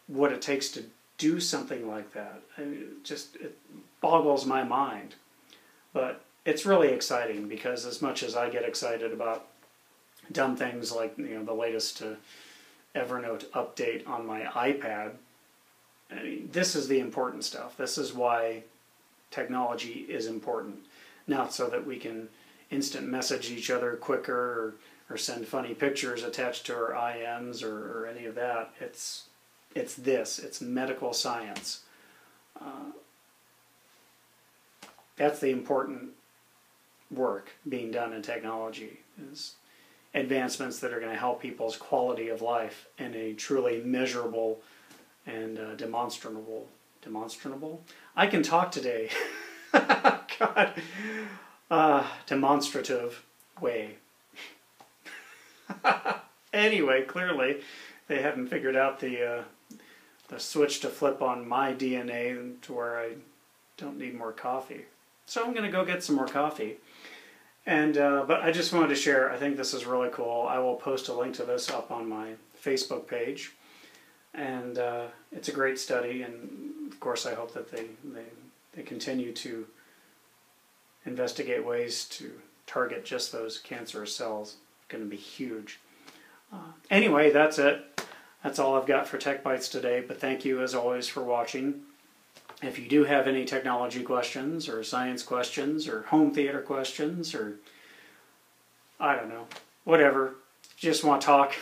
what it takes to do something like that. I mean, it boggles my mind. But it's really exciting, because as much as I get excited about dumb things like, you know, the latest Evernote update on my iPad, I mean, this is the important stuff. This is why technology is important. Not so that we can instant message each other quicker or send funny pictures attached to our IMs or any of that. It's medical science. That's the important work being done in technology, is advancements that are going to help people's quality of life in a truly measurable and demonstrable. I can talk today. God. Demonstrative way. Anyway, clearly they haven't figured out the switch to flip on my DNA to where I don't need more coffee. So I'm going to go get some more coffee. And but I just wanted to share, I think this is really cool. I will post a link to this up on my Facebook page. And it's a great study, and of course I hope that they continue to investigate ways to target just those cancerous cells. It's going to be huge. Anyway, that's it. That's all I've got for Tech Bites today, but thank you as always for watching. If you do have any technology questions or science questions or home theater questions or, I don't know, whatever, if you just want to talk,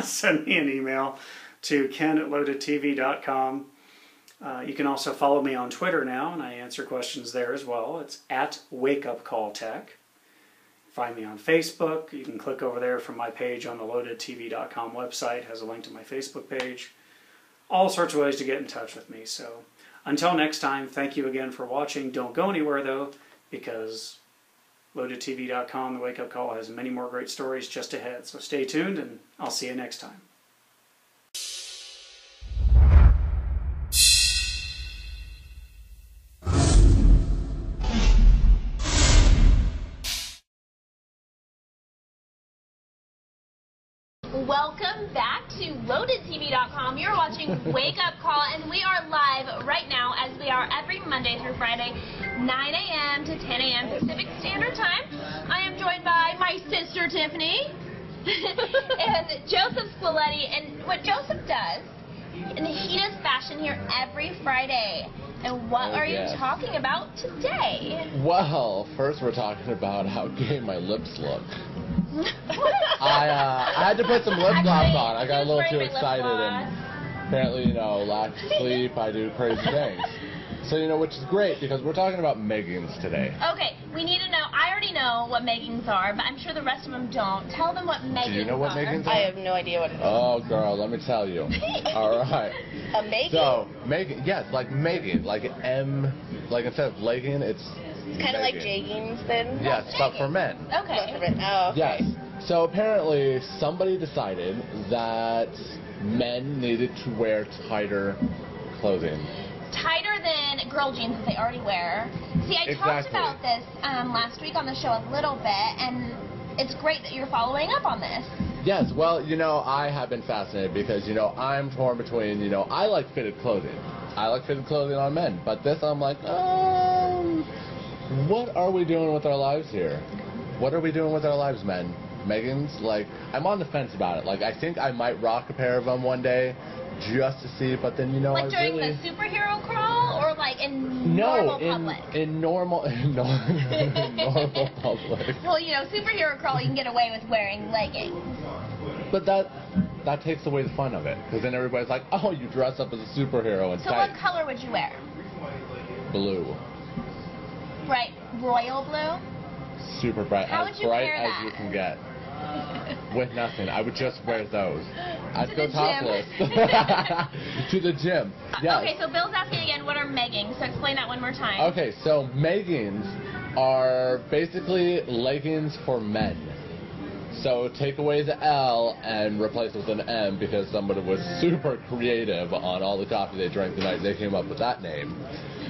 send me an email to ken@loadedtv.com. You can also follow me on Twitter now, and I answer questions there as well. It's @WakeUpCallTech. Find me on Facebook. You can click over there from my page on the LoadedTV.com website. It has a link to my Facebook page. All sorts of ways to get in touch with me. So until next time, thank you again for watching. Don't go anywhere, though, because LoadedTV.com, The Wake Up Call, has many more great stories just ahead. So stay tuned, and I'll see you next time. Welcome back to LoadedTV.com. You're watching Wake Up Call, and we are live right now, as we are every Monday through Friday, 9 a.m. to 10 a.m. Pacific Standard Time. I am joined by my sister, Tiffany, and Joseph Squellati. And what Joseph does, and he does fashion here every Friday. And what are you talking about today? Well, first we're talking about how gay my lips look. I had to put some lip gloss on. I got a little too excited, and apparently, you know, lack of sleep, I do crazy things. So, you know, which is great, because we're talking about meggings today. Okay, we need to know. I already know what meggings are, but I'm sure the rest of them don't. Tell them what meggings are. Do you know what meggings are? I have no idea what it is. Oh, girl, let me tell you. All right. A megging? So, megging, yes, like megging, like M, like instead of legging, it's kind of like jeggings then? Yes, but for men. Okay. Oh, okay. Yes. So apparently somebody decided that men needed to wear tighter clothing. Tighter than girl jeans that they already wear. See, I talked about this last week on the show a little bit, and it's great that you're following up on this. Yes, well, you know, I have been fascinated because, you know, I'm torn between, you know, I like fitted clothing. I like fitted clothing on men, but this I'm like, what are we doing with our lives here? What are we doing with our lives, men? Meggings? Like, I'm on the fence about it. Like, I think I might rock a pair of them one day just to see, but then, you know, like during the superhero crawl, or like in normal public? in normal public. Well, you know, superhero crawl, you can get away with wearing leggings. But that takes away the fun of it, because then everybody's like, oh, you dress up as a superhero and So what color would you wear? Blue. Bright royal blue? Super bright. How as would you bright wear as that? you can get. With nothing. I would just wear those. I'd go the topless. To the gym. Yes. Okay, so Bill's asking again, what are meggings? So explain that one more time. Okay, so meggings are basically leggings for men. So take away the L and replace it with an M, because somebody was super creative on all the coffee they drank the night they came up with that name.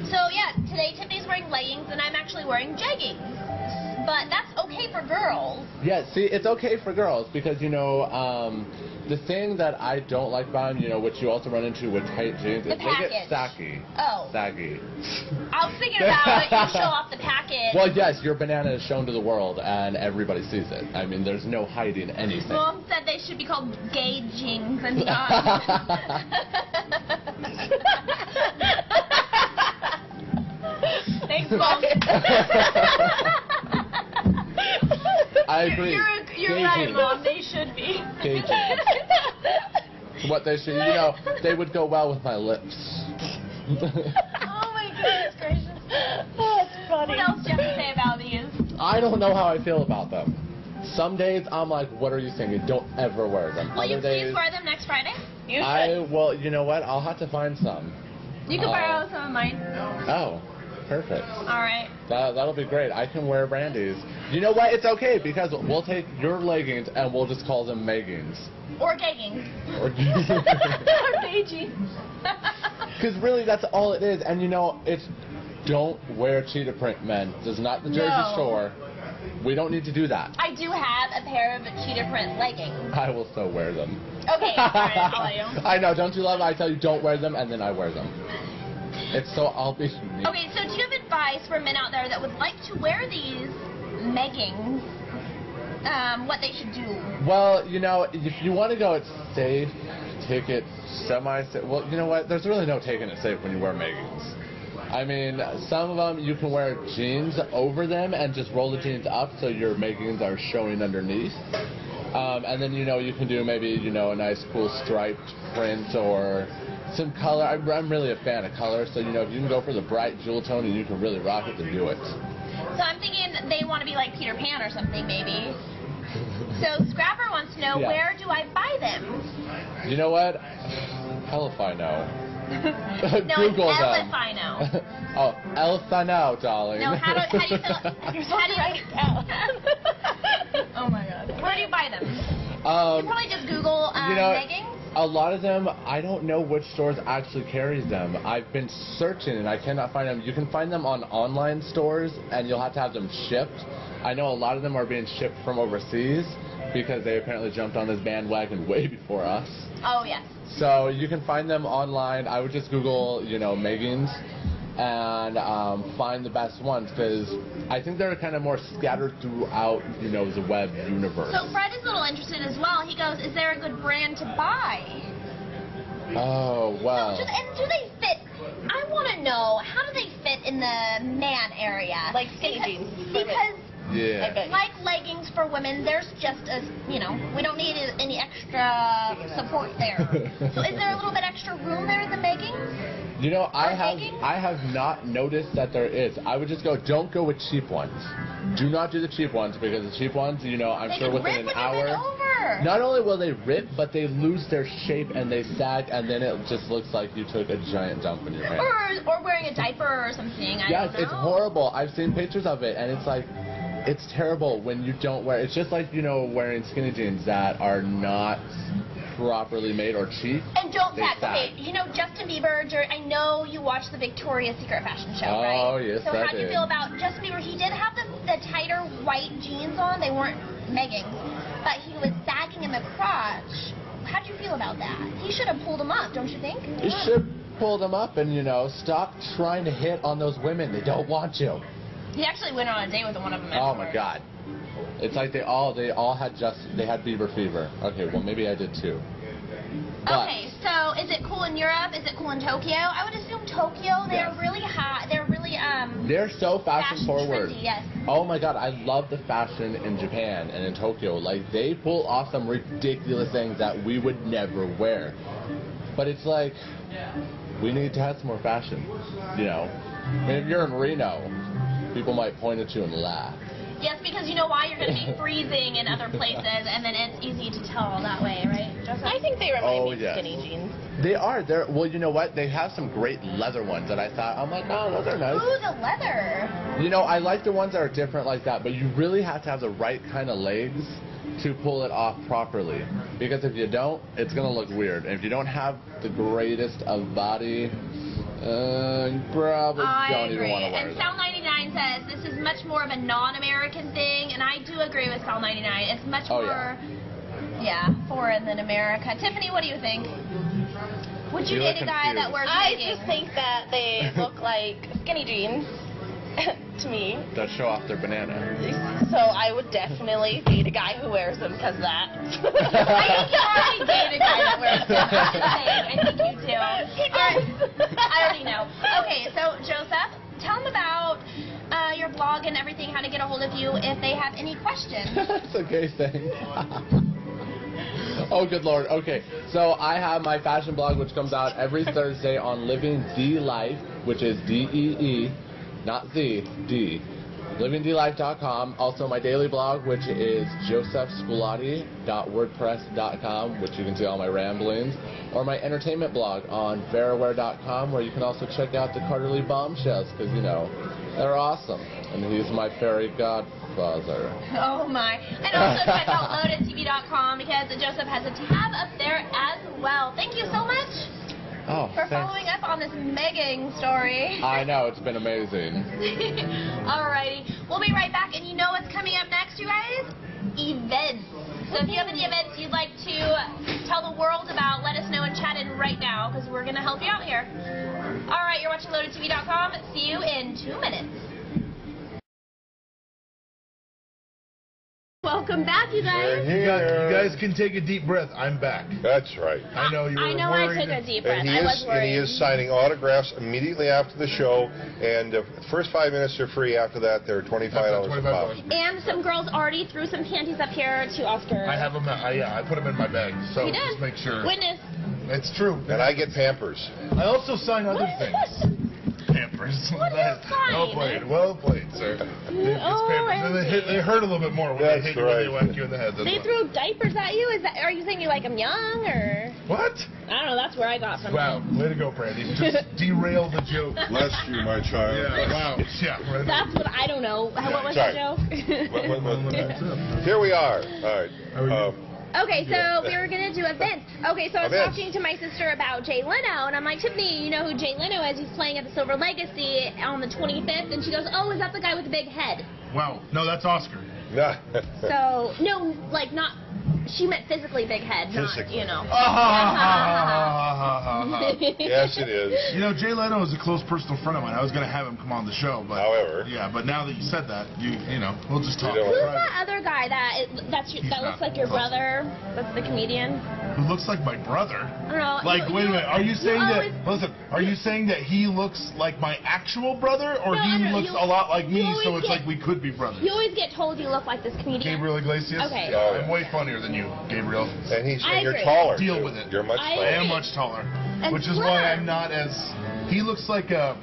So yeah, today Tiffany's wearing leggings and I'm actually wearing jeggings. But that's okay for girls. Yeah, see, it's okay for girls because, you know, the thing that I don't like about them, you know, which you also run into with tight jeans, is they get saggy. Oh. Saggy. I was thinking about it, you show off the package. Well, yes, your banana is shown to the world and everybody sees it. I mean, there's no hiding anything. Mom said they should be called gay jeans and not. Thanks, Mom. I agree. You're right, Mom. They should be. Gay jeans. What they should, you know, they would go well with my lips. Oh my goodness gracious. Oh, that's funny. What else do you have to say about these? I don't know how I feel about them. Some days I'm like, what are you thinking? Don't ever wear them. Will Other you days, please wear them next Friday? You should. Well, you know what? I'll have to find some. You can borrow some of mine. Oh, perfect. All right. That'll be great. I can wear Brandi's. You know what? It's okay because we'll take your leggings and we'll just call them meggings. Or gaggings. Or gay jeans. Because really, that's all it is. And you know, it's don't wear cheetah print, men. This is not the Jersey Shore. We don't need to do that. I do have a pair of cheetah print leggings. I will still wear them. Okay, alright, I'll let you. I know, don't you love it? I tell you, don't wear them, and then I wear them. It's so I'll be unique. Okay, so do you have advice for men out there that would like to wear these meggings? What they should do? Well, you know, if you want to go, it's safe. Take it semi-safe. Well, you know what? There's really no taking it safe when you wear meggings. I mean, some of them you can wear jeans over them and just roll the jeans up so your meggings are showing underneath. And then, you know, you can do maybe, you know, a nice cool striped print or some color. I'm really a fan of color, so, you know, if you can go for the bright jewel tone and you can really rock it, then do it. So I'm thinking they want to be like Peter Pan or something, maybe. So Scrapper wants to know, where do I buy them? You know what? Hell if I know. No, Google it's them. if I know. Oh, elf I know, darling. No, how do you feel? You're so right. Oh my god. Where do you buy them? You probably just Google you know, leggings. A lot of them, I don't know which stores actually carries them. I've been searching and I cannot find them. You can find them on online stores and you'll have to have them shipped. I know a lot of them are being shipped from overseas because they apparently jumped on this bandwagon way before us. Oh, yes. So you can find them online. I would just Google, you know, meggings and find the best ones because I think they're kind of more scattered throughout, you know, the web universe. So Fred is a little interested as well. He goes, is there a good brand to buy? Oh, well. So, and do they fit? I want to know, how do they fit in the man area? Like skinny jeans. Because yeah. like leggings for women, there's just a, you know, we don't need any extra support there. So is there a little bit extra room there in the meggings? You know, I have not noticed that there is. I would just go, don't go with cheap ones. Do not do the cheap ones because the cheap ones, you know, I'm sure within an hour. Not only will they rip, but they lose their shape and they sag, and then it just looks like you took a giant dump in your pants. Or wearing a diaper or something. I yes, don't know. it's horrible. I've seen pictures of it, and it's like, it's terrible when you don't wear. It's just like, you know, wearing skinny jeans that are not properly made or cheap. And don't sag. Okay, you know Justin Bieber. I know you watched the Victoria's Secret fashion show, right? Oh yes, so I how do you did. feel about Justin Bieber? He did have the tighter white jeans on. They weren't meggings, but he was sagging in the crotch. How do you feel about that? He should have pulled them up, don't you think? You should pull them up and, you know, stop trying to hit on those women. They don't want you. He actually went on a date with one of them. Oh my God. It's like they all had Bieber fever. Okay, well maybe I did too. But okay, so is it cool in Europe? Is it cool in Tokyo? I would assume Tokyo. They're really hot. They're really they're so fashion forward. Trendy, yes. Oh my God, I love the fashion in Japan and in Tokyo. Like, they pull off some ridiculous things that we would never wear. But it's like, we need to have some more fashion, you know. I mean, if you're in Reno, people might point at you and laugh. Yes, because you know why? You're going to be freezing in other places, and then it's easy to tell that way, right, Joseph? I think they remind me of skinny jeans. They are. Well, you know what? They have some great leather ones that I thought, I'm like, oh, those are nice. Ooh, the leather. You know, I like the ones that are different like that, but you really have to have the right kind of legs to pull it off properly. Because if you don't, it's going to look weird. And if you don't have the greatest of body, you probably don't even want to wear and them. Sal 99 says this is much more of a non-American thing, and I do agree with Sal 99. It's much more, foreign than America. Tiffany, what do you think? Would you date a guy that wears leggings? I just think that they look like skinny jeans to me. That show off their banana. So I would definitely date a guy who wears them because of that. I think you already date a guy that wears them. I'm just saying. I think you do. He does. I already know. Okay, so Joseph, tell them about your blog and everything, how to get a hold of you if they have any questions. That's a gay thing. Oh, good Lord. Okay, so I have my fashion blog, which comes out every Thursday on Living D Life, which is D-E-E, not Z, D. LivingDLife.com. Also, my daily blog, which is josephsquellati.wordpress.com, which you can see all my ramblings. Or my entertainment blog on veraware.com, where you can also check out the Carterly Bombshells, because, you know, they're awesome. And he's my fairy godfather. Oh, my. And also check out LoadedTV.com, because Joseph has a tab up there as well. Thank you so much for following up on this megging story. I know, it's been amazing. Alrighty. We'll be right back, and you know what's coming up next, you guys? Events. So if you have any events you'd like to tell the world about, let us know and chat in right now, because we're going to help you out here. Alright, you're watching LoadedTV.com. See you in 2 minutes. Welcome back, you guys. You guys can take a deep breath. I'm back. That's right. I know you were worried. I took a deep breath. And I was worried. he is signing autographs immediately after the show, and the first 5 minutes are free. After that, they're $25 a pop. And some girls already threw some panties up here to Oscar. I have them. I put them in my bag. So You did. just make sure. Witness. It's true. And I get Pampers. I also sign other things. Pampers. What is fine? Well played, sir. It's Pampers. They hurt a little bit more when they hit you, when they whack you in the head. They threw diapers at you? Are you saying you like them young, or? What? I don't know, that's where I got from. Wow, way to go, Brandi. Just derail the joke. Bless you, my child. Yeah, wow. Yeah, right. That's what I don't know. What was the joke? Here we are. All right. Okay, so we were going to do events. Okay, so I was talking to my sister about Jay Leno, and I'm like, Tiffany, you know who Jay Leno is? He's playing at the Silver Legacy on the 25th, and she goes, oh, is that the guy with the big head? Wow. No, that's Oscar. So, no, like, not, she meant physically big head, not, you know. Yes, it is. You know, Jay Leno is a close personal friend of mine. I was going to have him come on the show, but however, but now that you said that, you know, we'll just talk. Who's that other guy that looks like your brother? That's the comedian. Who looks like my brother? I don't know. Like, wait a minute. Are you saying are you saying that he looks like my actual brother, or he looks a lot like me, so it's like we could be brothers? You always get told you look like this comedian. Gabriel Iglesias? Okay. I'm way funnier than you, Gabriel. And you're taller. Deal with it. You're much taller. I am much taller, which is why I'm not as. He looks like an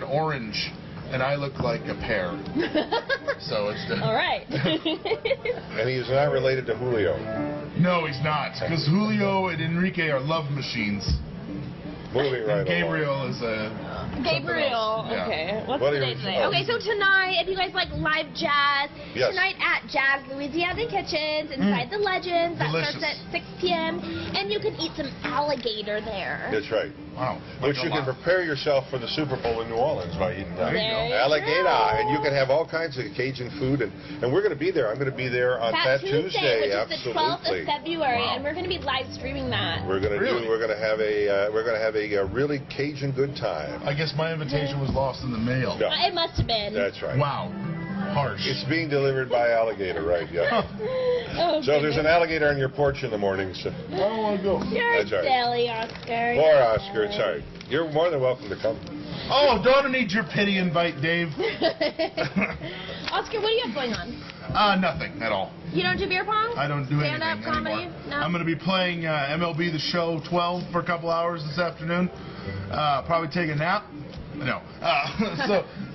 orange, and I look like a pear. So it's all right. And he is not related to Julio. No, he's not, because Julio and Enrique are love machines. Moving right Gabriel along. is a Gabriel. Yeah. Okay. What's What the are day you- today? Okay, so tonight, if you guys like live jazz, Yes. tonight at Jazz Louisiana Kitchens inside the Legends, that Delicious. starts at 6 p.m. And you can eat some alligator there. That's right. Wow. Which you can prepare yourself for the Super Bowl in New Orleans by eating There you go. alligator, go. and you can have all kinds of Cajun food, and we're going to be there. I'm going to be there on That Fat Tuesday, which is absolutely. the 12th of February, Wow. and we're going to be live streaming that. We're going to Really? we're going to have a really Cajun good time. I guess my invitation was lost in the mail. Yeah. It must have been. That's right. Wow. Harsh. It's being delivered by alligator, right? Yeah. Oh, So there's an alligator on your porch in the morning. So. I don't want to go. You're That's right. silly, Oscar. Poor Oscar, it's all right. You're more than welcome to come. Oh, don't need your pity invite, Dave. Oscar, what do you have going on? Nothing at all. You don't do beer pong? I don't do Stand-up anything comedy? anymore. No? I'm going to be playing MLB The Show 12 for a couple hours this afternoon. Probably take a nap. No.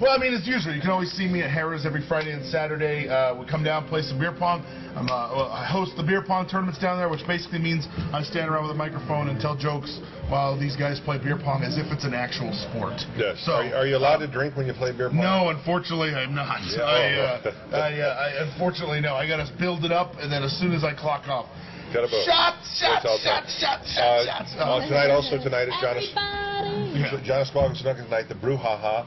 Well, I mean, as usual, you can always see me at Harrah's every Friday and Saturday. We come down, play some beer pong. I host the beer pong tournaments down there, which basically means I stand around with a microphone and tell jokes while these guys play beer pong as if it's an actual sport. Yes. So, Are you allowed to drink when you play beer pong? no, unfortunately, I'm not. Yeah. I unfortunately, no. I got to build it up, and then as soon as I clock off, Got a boat. shots. Tonight at Jonas. Everybody. Jonas Squellati Ken MckIm tonight, the Brouhaha.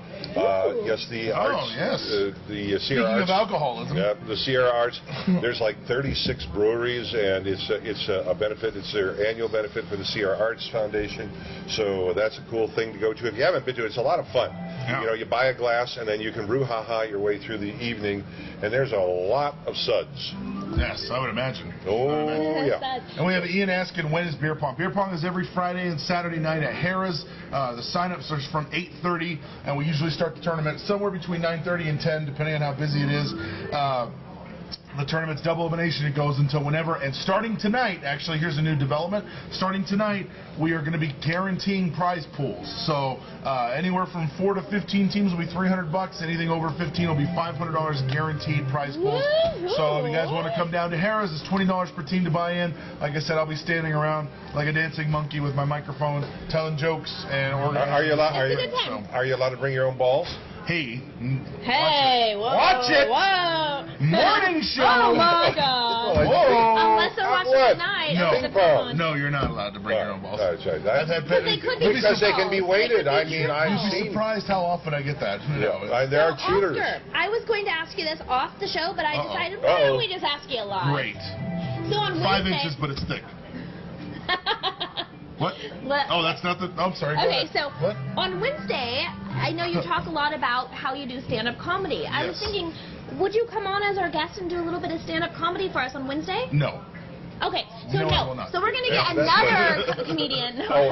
Yes, the arts. yes. The Sierra Speaking Arts. of alcoholism. Yeah, the Sierra Arts. There's like 36 breweries, and it's a benefit. It's their annual benefit for the Sierra Arts Foundation. So that's a cool thing to go to. If you haven't been to it, it's a lot of fun. Yeah. You know, you buy a glass, and then you can brouhaha your way through the evening, and there's a lot of suds. Yes, I would imagine. Oh, yeah. And we have Ian asking, when is beer pong? Beer pong is every Friday and Saturday night at Harrah's. The sign-ups are from 8:30, and we usually start the tournament somewhere between 9:30 and 10, depending on how busy it is. The tournament's double elimination. It goes until whenever. And starting tonight, actually, here's a new development. Starting tonight, we are going to be guaranteeing prize pools. So anywhere from 4 to 15 teams will be $300. Anything over 15 will be $500 guaranteed prize pools. So if you guys want to come down to Harrah's, it's $20 per team to buy in. Like I said, I'll be standing around like a dancing monkey with my microphone, telling jokes and organizing. Are you allowed? It's a good time. Are you allowed to bring your own balls? Hey, Hey, whoa. Watch it. Whoa. morning show. Oh, my God. Whoa. Unless they're watching what? tonight. No. over the Ping pong. phone. No, you're not allowed to bring your own balls. That's right. I've had But they could be Because they can be balls. weighted. They I could be mean, true I've You'd balls. be seen. surprised how often I get that. No, There are So, cheaters. Oscar, I was going to ask you this off the show, but I Uh-oh. decided, why don't we just ask you a lot? Great. So on 5 Wednesday... inches, but it's thick. What? Let- Oh, that's not the. I'm sorry. Go Okay, ahead. so What? on Wednesday, I know you talk a lot about how you do stand-up comedy. I was Yes. thinking, would you come on as our guest and do a little bit of stand-up comedy for us on Wednesday? No. Okay, so No, I will not. So we're going to Yeah, get that's another comedian. Oh,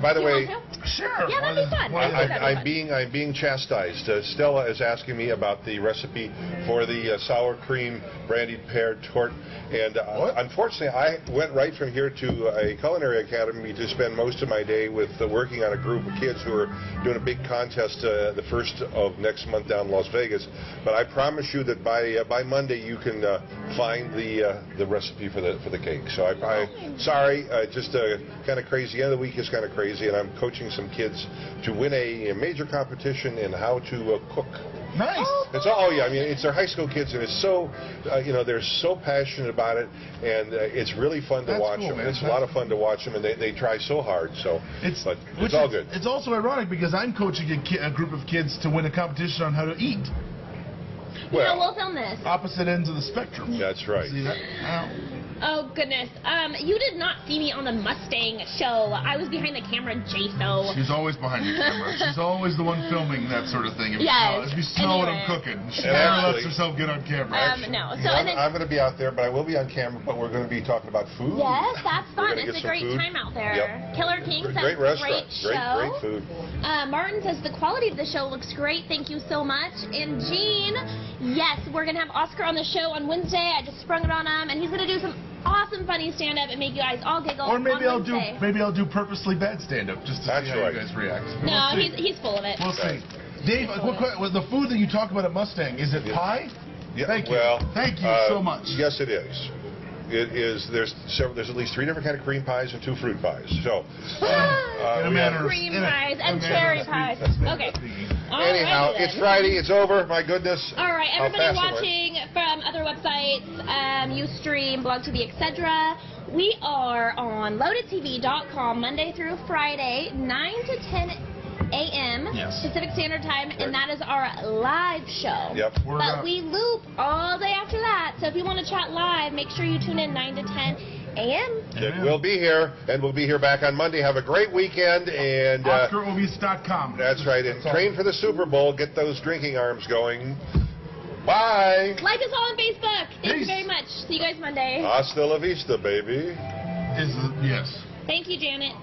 by the You way, want to? Sure. Yeah, that'd be fun. I'm being chastised. Stella is asking me about the recipe for the sour cream brandied pear tort, and unfortunately, I went right from here to a culinary academy to spend most of my day with working on a group of kids who are doing a big contest the first of next month down in Las Vegas. But I promise you that by Monday you can find the recipe for the cake. So sorry, just kind of crazy. The end of the week is kind of crazy, and I'm coaching some kids to win a major competition in how to cook. Nice. It's I mean, it's their high school kids, and it's so, they're so passionate about it, and it's really fun to That's watch cool, them. man. It's a lot of fun to watch them, and they try so hard. So, but which it's all is- good. It's also ironic because I'm coaching a group of kids to win a competition on how to eat. Yeah, we'll film this. Opposite ends of the spectrum. That's right. See that? Ow. Oh, goodness. You did not see me on the Mustang show. I was behind the camera, J-So. She's always behind the camera. She's always the one filming that sort of thing. If Yes. you smell what I'm Anyway. cooking. She And never actually- lets herself get on camera. No. So, and then... I'm going to be out there, but I will be on camera. But we're going to be talking about food. Yes, that's We're fun. gonna It's get a great some food. time out there. Yep. Killer King says Great restaurant. great show. Great food. Martin says the quality of the show looks great. Thank you so much. And Gene, yes, we're going to have Oscar on the show on Wednesday. I just sprung it on him, and he's going to do some awesome, funny stand-up and make you guys all giggle. Or maybe on I'll do purposely bad stand-up just to That's see how right. you guys react. No, We'll see. he's full of it. We'll see. Dave, with the food that you talk about at Mustang, is it pie? Yeah, Thank you. well, Thank you so much. Yes, it is. there's at least 3 different kind of cream pies and 2 fruit pies. So cream pies and cherry pies. Okay. Anyhow, it's Friday. It's over. My goodness. All right, everybody watching from other websites, Ustream, Blog TV, etc. We are on LoadedTV.com Monday through Friday, 9 to 10 a.m. Pacific Standard Time, and that is our live show. Yep. But we loop all day after that, so if you want to chat live, make sure you tune in 9 to 10 a.m. We'll be here, and we'll be here back on Monday. Have a great weekend, and OscarOvies.com. That's right, and train for the Super Bowl. Get those drinking arms going. Bye. Like us all on Facebook. Thank you very much. See you guys Monday. Hasta la vista, baby. Yes. Thank you, Janet.